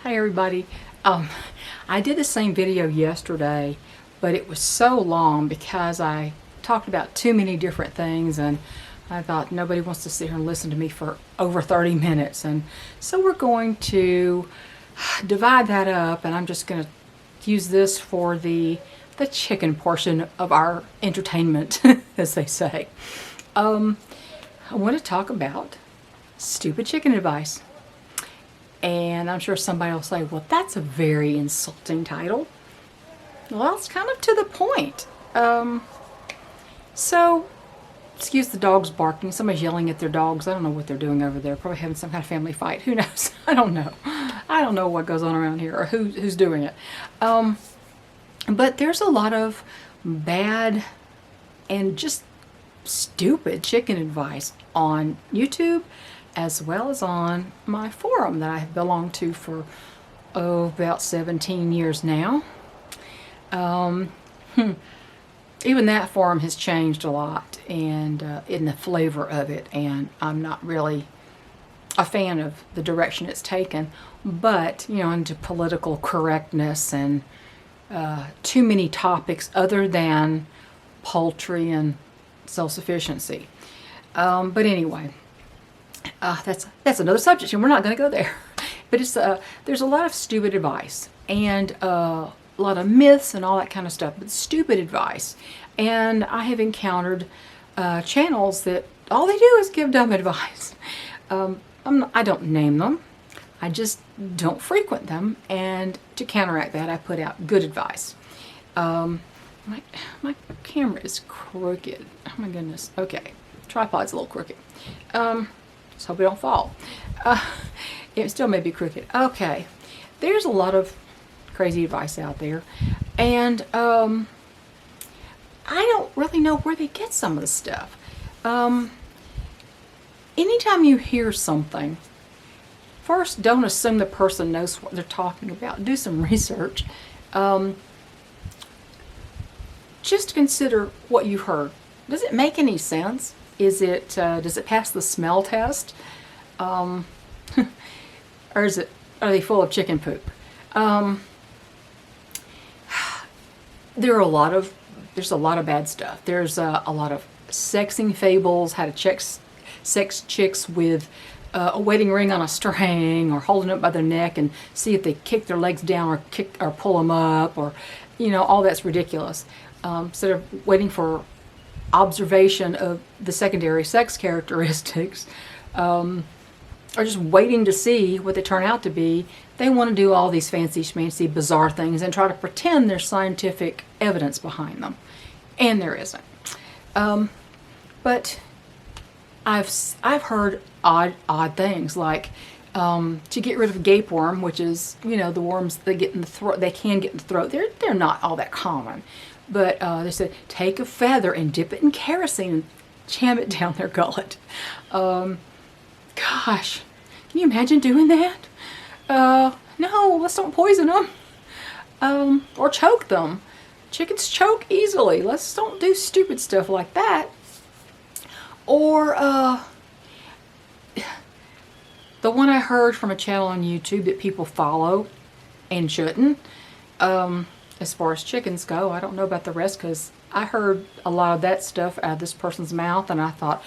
Hi everybody. I did the same video yesterday, but it was so long because I talked about too many different things, and I thought nobody wants to sit here and listen to me for over 30 minutes. And so we're going to divide that up, and I'm just going to use this for the chicken portion of our entertainment, as they say. I want to talk about stupid chicken advice. And I'm sure somebody will say, well, that's a very insulting title. Well, it's kind of to the point. So, excuse the dogs barking. Somebody's yelling at their dogs. I don't know what they're doing over there. Probably having some kind of family fight. Who knows? I don't know. I don't know what goes on around here or who's doing it. But there's a lot of bad and just stupid chicken advice on YouTube, as well as on my forum that I have belonged to for about 17 years now. Even that forum has changed a lot, and in the flavor of it, and I'm not really a fan of the direction it's taken. But into political correctness and too many topics other than poultry and self-sufficiency. But anyway. That's another subject, and we're not going to go there. But it's there's a lot of stupid advice and a lot of myths and all that kind of stuff. But stupid advice, and I have encountered channels that all they do is give dumb advice. I don't name them. I just don't frequent them. And to counteract that, I put out good advice. My camera is crooked. Oh my goodness. Okay, tripod's a little crooked. Just hope we don't fall. It still may be crooked. Okay, there's a lot of crazy advice out there, and I don't really know where they get some of the stuff. Anytime you hear something, first, don't assume the person knows what they're talking about. Do some research. Just consider what you heard. Does it make any sense? Does it pass the smell test? Or are they full of chicken poop? There's a lot of bad stuff. There's a lot of sexing fables, how to sex chicks with a wedding ring on a string, or holding it by their neck and see if they kick their legs down or pull them up, or all that's ridiculous. Instead of waiting for observation of the secondary sex characteristics, or just waiting to see what they turn out to be, they want to do all these fancy schmancy bizarre things and try to pretend there's scientific evidence behind them, and there isn't. But I've heard odd things like to get rid of gapeworm, which is the worms that get in the throat. They can get in the throat. They're not all that common. But they said, take a feather and dip it in kerosene and jam it down their gullet. Gosh, can you imagine doing that? No, let's don't poison them. Or choke them. Chickens choke easily. Let's don't do stupid stuff like that. Or the one I heard from a channel on YouTube that people follow and shouldn't. As far as chickens go, I don't know about the rest, because I heard a lot of that stuff out of this person's mouth, and I thought,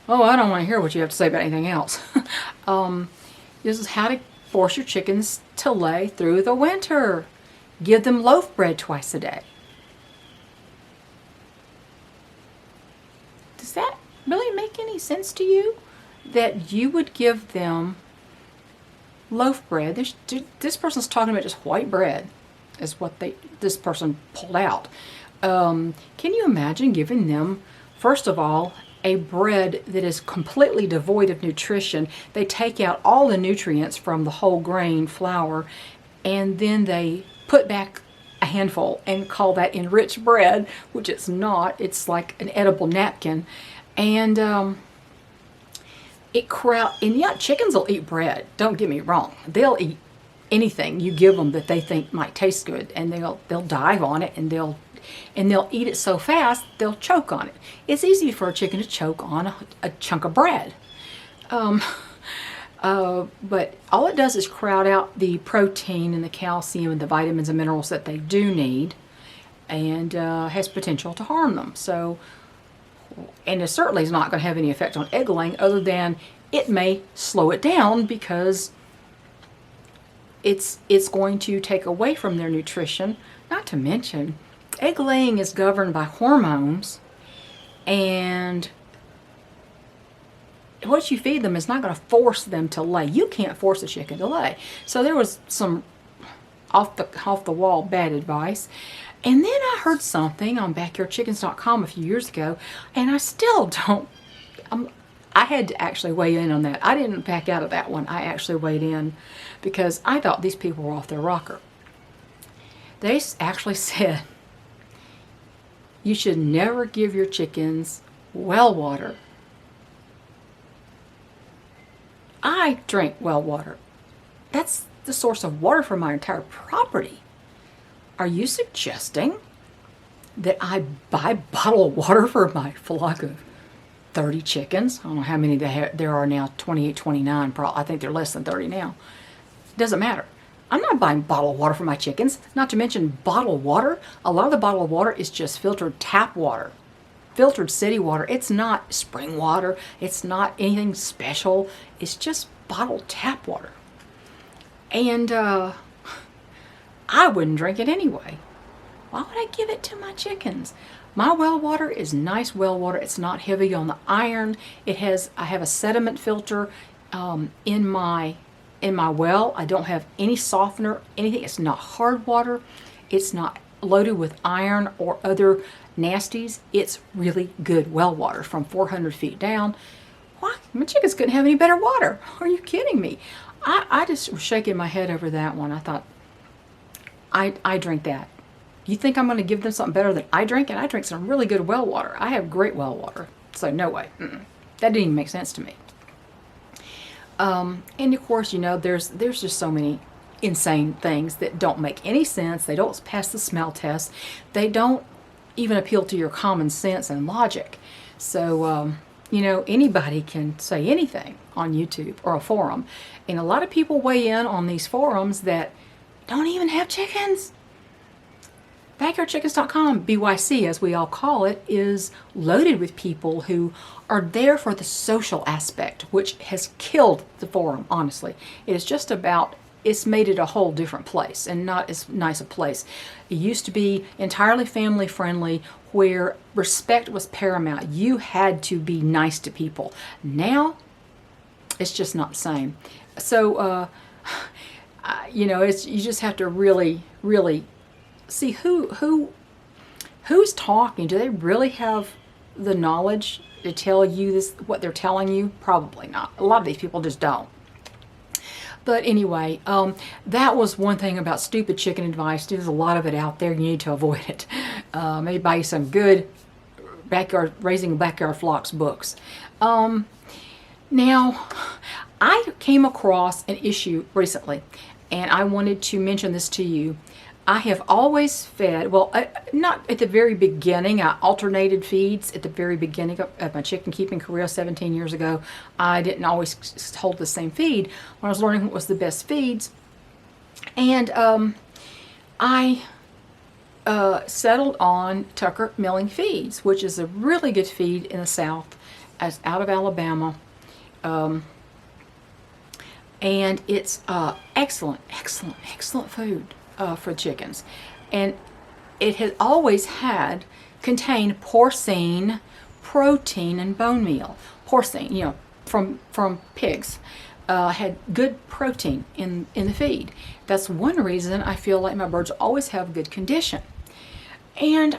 oh, I don't want to hear what you have to say about anything else. This is how to force your chickens to lay through the winter. Give them loaf bread twice a day. Does that really make any sense to you? That you would give them loaf bread? This person's talking about just white bread, is what this person pulled out. Can you imagine giving them, first of all, a bread that is completely devoid of nutrition? They take out all the nutrients from the whole grain flour, and then they put back a handful and call that enriched bread, which it's not. It's like an edible napkin. And chickens will eat bread. Don't get me wrong. They'll eat anything you give them that they think might taste good, and they'll dive on it, and they'll eat it so fast they'll choke on it. It's easy for a chicken to choke on a chunk of bread. But all it does is crowd out the protein and the calcium and the vitamins and minerals that they do need, and has potential to harm them. So, and it certainly is not going to have any effect on egg laying, other than it may slow it down because it's going to take away from their nutrition. Not to mention, egg laying is governed by hormones, and what you feed them is not going to force them to lay. You can't force a chicken to lay. So there was some off the wall bad advice. And then I heard something on backyardchickens.com a few years ago, and I still don't. I had to actually weigh in on that. I didn't back out of that one. I actually weighed in because I thought these people were off their rocker. They actually said you should never give your chickens well water. I drink well water. That's the source of water for my entire property. Are you suggesting that I buy bottled water for my flock of 30 chickens? I don't know how many there are now, 28, 29, I think they're less than 30 now. Doesn't matter. I'm not buying bottled water for my chickens. Not to mention bottled water. A lot of the bottled water is just filtered tap water. Filtered city water. It's not spring water. It's not anything special. It's just bottled tap water. And I wouldn't drink it anyway. Why would I give it to my chickens? My well water is nice well water. It's not heavy on the iron. I have a sediment filter in my well. I don't have any softener, anything. It's not hard water. It's not loaded with iron or other nasties. It's really good well water from 400 feet down. Why? My chickens couldn't have any better water. Are you kidding me? I just was shaking my head over that one. I thought, I drink that. You think I'm going to give them something better than I drink? And I drink some really good well water. I have great well water. So no way. That didn't even make sense to me. And of course, there's just so many insane things that don't make any sense. They don't pass the smell test. They don't even appeal to your common sense and logic. So, anybody can say anything on YouTube or a forum. And a lot of people weigh in on these forums that don't even have chickens. Backyardchickens.com, BYC as we all call it, is loaded with people who are there for the social aspect, which has killed the forum, honestly. It is just about, it's made it a whole different place and not as nice a place. It used to be entirely family friendly where respect was paramount. You had to be nice to people. Now, it's just not the same. So, you just have to really, really see who's talking. Do they really have the knowledge to tell you this, what they're telling you? Probably not. A lot of these people just don't. But anyway, that was one thing about stupid chicken advice. There's a lot of it out there. You need to avoid it. Maybe buy you some good raising backyard flocks books. Now, I came across an issue recently, and I wanted to mention this to you. I have always fed, not at the very beginning. I alternated feeds at the very beginning of my chicken keeping career 17 years ago. I didn't always hold the same feed when I was learning what was the best feeds. And I settled on Tucker Milling Feeds, which is a really good feed in the South, as out of Alabama. And it's excellent food for chickens. And it has always contained porcine protein and bone meal. Porcine, from pigs, had good protein in the feed. That's one reason I feel like my birds always have good condition. And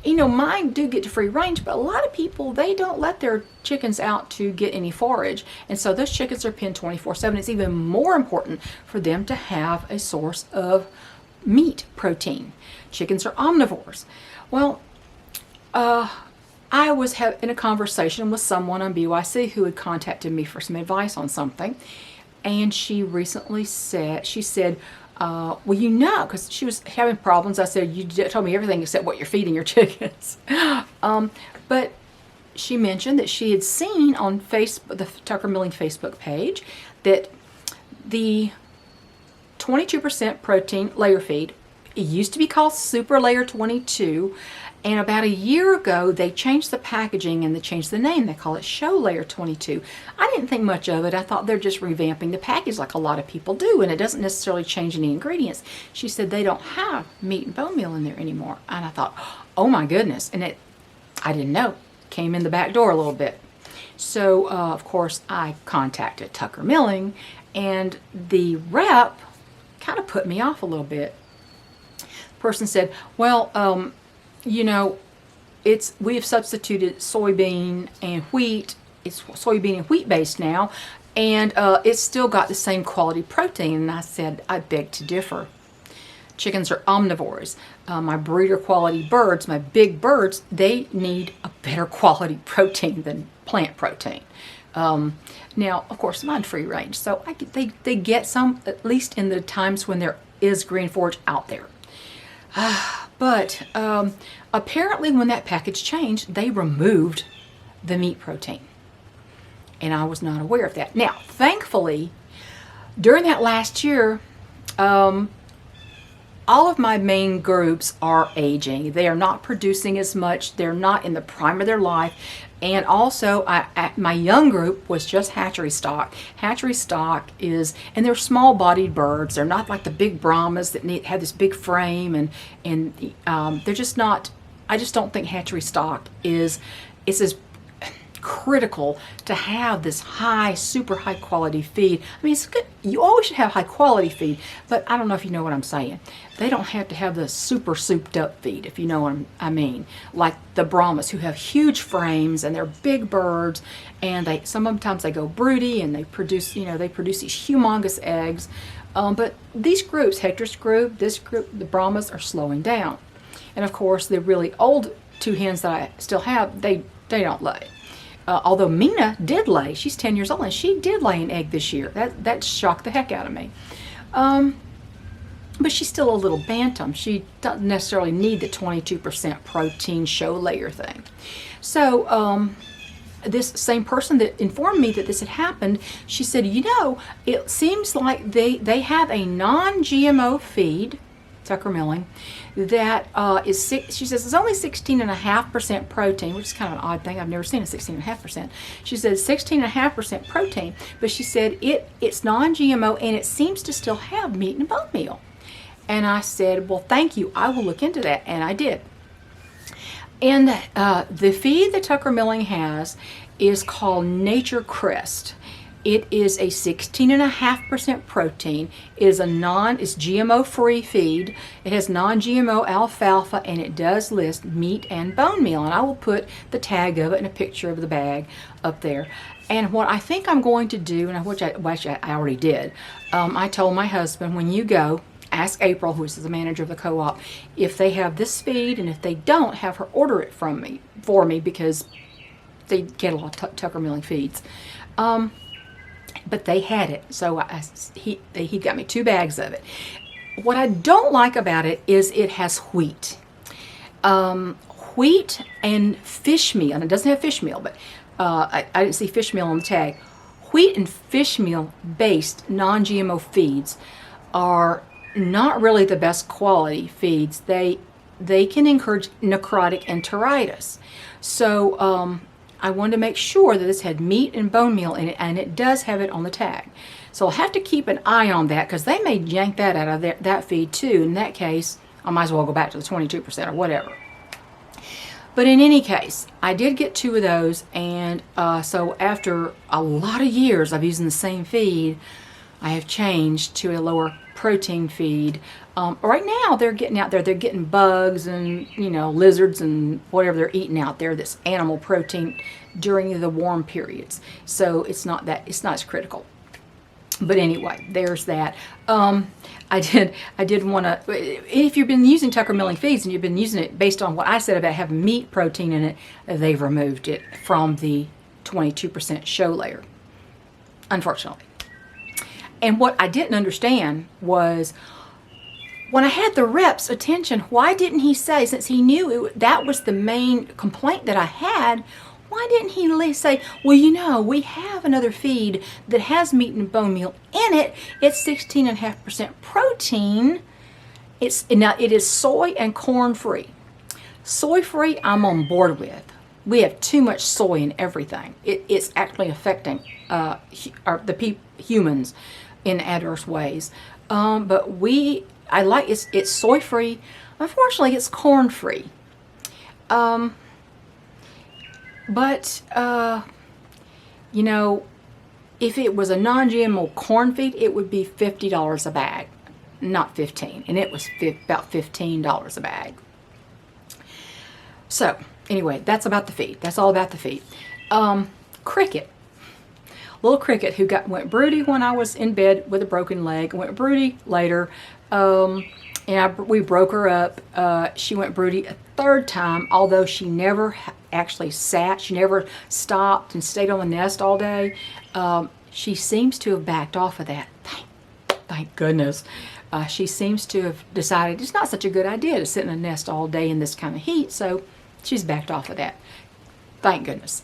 mine do get to free range, but a lot of people, they don't let their chickens out to get any forage. And so those chickens are penned 24/7. It's even more important for them to have a source of meat protein. Chickens are omnivores. Well, I was in a conversation with someone on BYC who had contacted me for some advice on something. And she recently said, because she was having problems. I said, you told me everything except what you're feeding your chickens. But she mentioned that she had seen on Facebook, the Tucker Milling Facebook page, that the 22% protein layer feed, it used to be called Super Layer 22, and about a year ago they changed the packaging and they changed the name. They call it Show Layer 22. I didn't think much of it. I thought they're just revamping the package like a lot of people do, and it doesn't necessarily change any ingredients. She said they don't have meat and bone meal in there anymore, and I thought, oh my goodness, and I didn't know. Came in the back door a little bit. So of course I contacted Tucker Milling, and the rep kind of put me off a little bit. The person said, well, you know, we have substituted soybean and wheat. It's soybean and wheat based now, and it's still got the same quality protein. And I said, I beg to differ. Chickens are omnivores. My breeder quality birds, my big birds, they need a better quality protein than plant protein. Now, of course, mine free range, so they get some, at least in the times when there is Green Forage out there. But apparently when that package changed, they removed the meat protein. And I was not aware of that. Now, thankfully, during that last year, all of my main groups are aging. They are not producing as much. They're not in the prime of their life. And also, my young group was just hatchery stock. Hatchery stock is, and they're small-bodied birds. They're not like the big Brahmas that have this big frame, and they're just not. I just don't think hatchery stock is as critical to have this super high quality feed. I mean, it's good. You always should have high quality feed, but I don't know if you know what I'm saying. They don't have to have the super souped up feed, if you know what I mean. Like the Brahmas, who have huge frames and they're big birds, and sometimes they go broody and they produce these humongous eggs. But these groups, Hector's group, this group, the Brahmas, are slowing down. And of course, the really old two hens that I still have, they don't lay. Although Mina did lay, she's 10 years old, and she did lay an egg this year. That shocked the heck out of me. But she's still a little bantam. She doesn't necessarily need the 22% protein show layer thing. So this same person that informed me that this had happened, she said, it seems like they have a non-GMO feed, Tucker Milling, that she says it's only 16.5% protein, which is kind of an odd thing. I've never seen a 16.5%. She says 16.5% protein, but she said it's non-GMO and it seems to still have meat and bone meal. And I said, well, thank you. I will look into that, and I did. And the feed that Tucker Milling has is called Nature Crest. It is a 16.5% protein. It is it's GMO-free feed. It has non-GMO alfalfa, and it does list meat and bone meal. And I will put the tag of it and a picture of the bag up there. And what I think I'm going to do, and which I already did, I told my husband, when you go, ask April, who is the manager of the co-op, if they have this feed, and if they don't, have her order it for me, because they get a lot of Tucker Milling feeds. But they had it, so he got me 2 bags of it. What I don't like about it is it has wheat. Wheat and fish meal, and it doesn't have fish meal, but I didn't see fish meal on the tag. Wheat and fish meal based non-GMO feeds are not really the best quality feeds. They can encourage necrotic enteritis. So I wanted to make sure that this had meat and bone meal in it, and it does have it on the tag. So I'll have to keep an eye on that, because they may yank that out of that feed too. In that case, I might as well go back to the 22% or whatever. But in any case, I did get 2 of those, and so after a lot of years of using the same feed, I have changed to a lower protein feed. Right now they're getting out there, they're getting bugs and lizards and whatever they're eating out there that's animal protein during the warm periods. So it's not as critical. But anyway, there's that. I did want to, if you've been using Tucker Milling feeds and you've been using it based on what I said about having meat protein in it, they've removed it from the 22% show layer, unfortunately. And what I didn't understand was, when I had the rep's attention, why didn't he say, since he knew that was the main complaint that I had, Why didn't he at least say, well, you know, we have another feed that has meat and bone meal in it. It's 16.5% protein. Now it is soy and corn free. Soy free, I'm on board with. We have too much soy in everything. It's actually affecting humans in adverse ways. But I like it's soy free. Unfortunately, it's corn free. But you know, if it was a non-GMO corn feed, it would be $50 a bag, not 15, and it was about $15 a bag. So anyway, that's about the feed. That's all about the feed. Cricket, little Cricket, who went broody when I was in bed with a broken leg, went broody later, and we broke her up. She went broody a third time, although she never actually sat. She never stopped and stayed on the nest all day. She seems to have backed off of that. Thank goodness. She seems to have decided it's not such a good idea to sit in a nest all day in this kind of heat, so she's backed off of that. Thank goodness.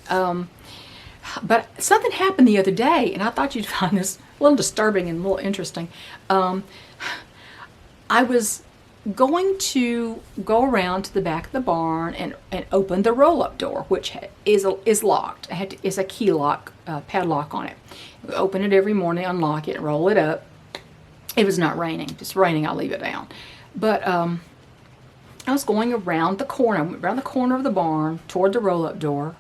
But something happened the other day, and I thought you'd find this a little disturbing and a little interesting. I was going to go around to the back of the barn and open the roll-up door, which is locked. It's a key lock, padlock on it. We open it every morning, unlock it, roll it up. It was not raining. If it's raining, I'll leave it down. But I was going around the corner. I went around the corner of the barn toward the roll-up door.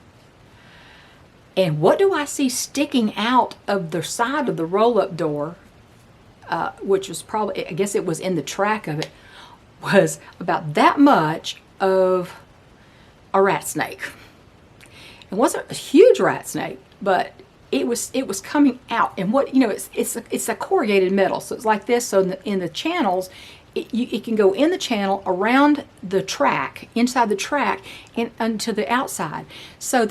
And what do I see sticking out of the side of the roll-up door, which was probably, I guess it was in the track of it, was about that much of a rat snake. It wasn't a huge rat snake, but it was coming out. And what, you know, it's a corrugated metal, so it's like this. So in the channels, it can go in the channel, around the track, inside the track, and to the outside. So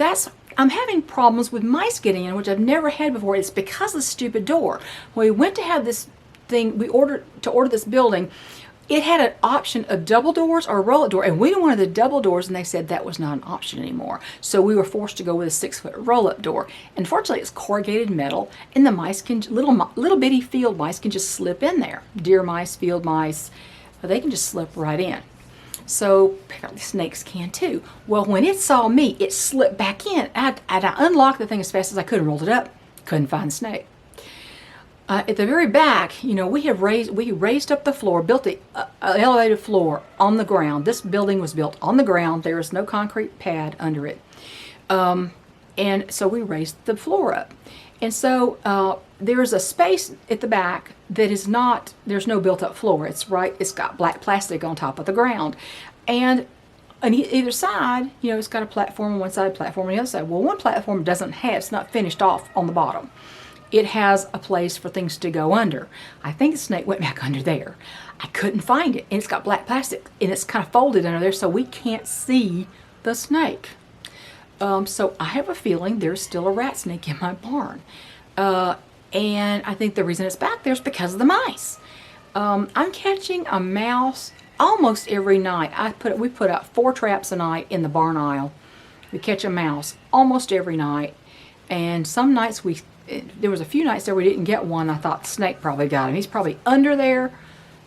I'm having problems with mice getting in, which I've never had before. It's because of the stupid door. When we went to have this thing, we ordered this building, it had an option of double doors or a roll-up door, and we wanted the double doors, and they said that was not an option anymore. So we were forced to go with a 6-foot roll-up door. And fortunately, it's corrugated metal, and the mice little bitty field mice can just slip in there. Deer mice, field mice, they can just slip right in. So apparently snakes can too. Well, when it saw me, it slipped back in. I unlocked the thing as fast as I could and rolled it up. Couldn't find the snake. At the very back, you know, we raised up the floor, built an elevated floor on the ground. This building was built on the ground. There is no concrete pad under it. And so we raised the floor up. And so there's a space at the back that is not, there's no built up floor. It's got black plastic on top of the ground. And on either side, you know, it's got a platform on one side, platform on the other side. Well, one platform it's not finished off on the bottom. It has a place for things to go under. I think the snake went back under there. I couldn't find it. And it's got black plastic, and it's kind of folded under there, so we can't see the snake. So I have a feeling there's still a rat snake in my barn. And I think the reason it's back there is because of the mice. I'm catching a mouse almost every night. We put out 4 traps a night in the barn aisle. We catch a mouse almost every night. And some nights there was a few nights there we didn't get one. I thought the snake probably got him. He's probably under there,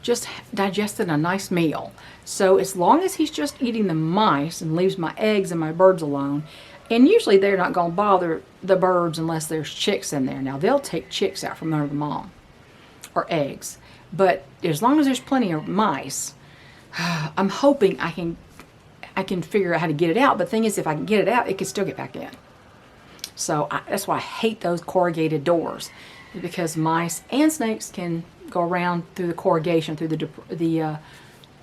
just digesting a nice meal. So as long as he's just eating the mice and leaves my eggs and my birds alone, and usually they're not going to bother the birds unless there's chicks in there. Now they'll take chicks out from under the mom, or eggs. But as long as there's plenty of mice, I'm hoping I can figure out how to get it out. But the thing is, if I can get it out, it can still get back in. So that's why I hate those corrugated doors, because mice and snakes can go around through the corrugation, through the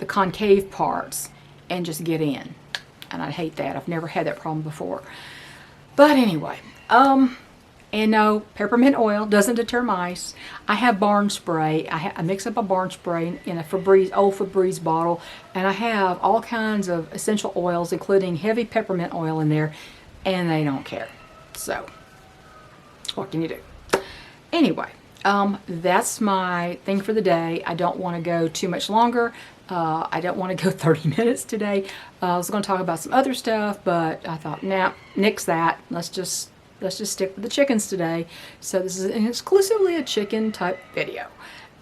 concave parts, and just get in. And I hate that. I've never had that problem before. But anyway, and no, peppermint oil doesn't deter mice. I have barn spray. I mix up a barn spray in a old Febreze bottle, and I have all kinds of essential oils, including heavy peppermint oil in there, and they don't care. So, what can you do? Anyway, that's my thing for the day. I don't want to go too much longer I don't want to go 30 minutes today. I was going to talk about some other stuff, but I thought, nah, nix that. Let's just stick with the chickens today. So this is exclusively a chicken type video.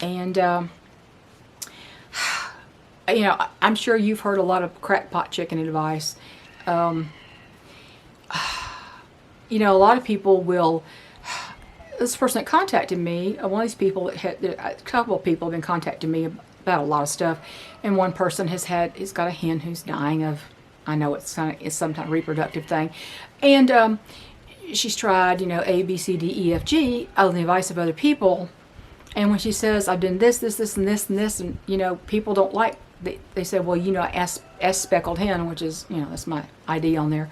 And, you know, I'm sure you've heard a lot of crackpot chicken advice. You know, a lot of people will, this person that contacted me, one of these people that had, a couple of people have been contacting me about a lot of stuff, and one person has got a hen who's dying of, I know it's some kind of reproductive thing, and she's tried, you know, A, B, C, D, E, F, G, on the advice of other people, and when she says, I've done this, this, this, and this, and this, and, you know, people don't like, they say, well, you know, S speckled hen, which is, you know, that's my ID on there,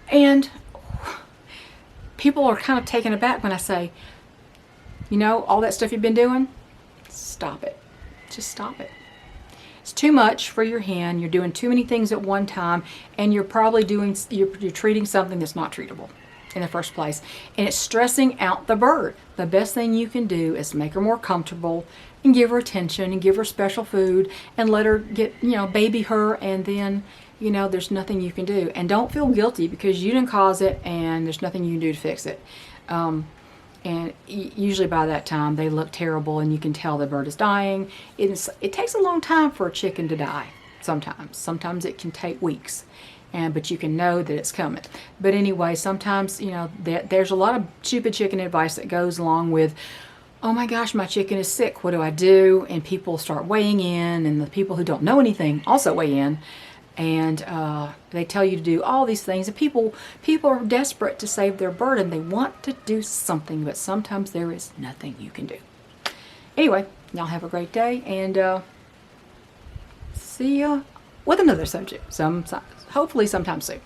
and people are kind of taken aback when I say, you know, all that stuff you've been doing, stop it. Just stop it. It's too much for your hen. You're doing too many things at one time, and you're probably you're treating something that's not treatable in the first place. And it's stressing out the bird. The best thing you can do is make her more comfortable and give her attention and give her special food and let her get, you know, baby her, and then, you know, there's nothing you can do. And don't feel guilty because you didn't cause it and there's nothing you can do to fix it. And usually by that time they look terrible and you can tell the bird is dying. It takes a long time for a chicken to die sometimes. Sometimes it can take weeks, but you can know that it's coming. But anyway, sometimes, you know, there's a lot of stupid chicken advice that goes along with, oh my gosh, my chicken is sick, what do I do? And people start weighing in, and the people who don't know anything also weigh in. And they tell you to do all these things, and people are desperate to save their bird, and they want to do something, but sometimes there is nothing you can do. Anyway, y'all have a great day, and see ya with another subject, hopefully sometime soon.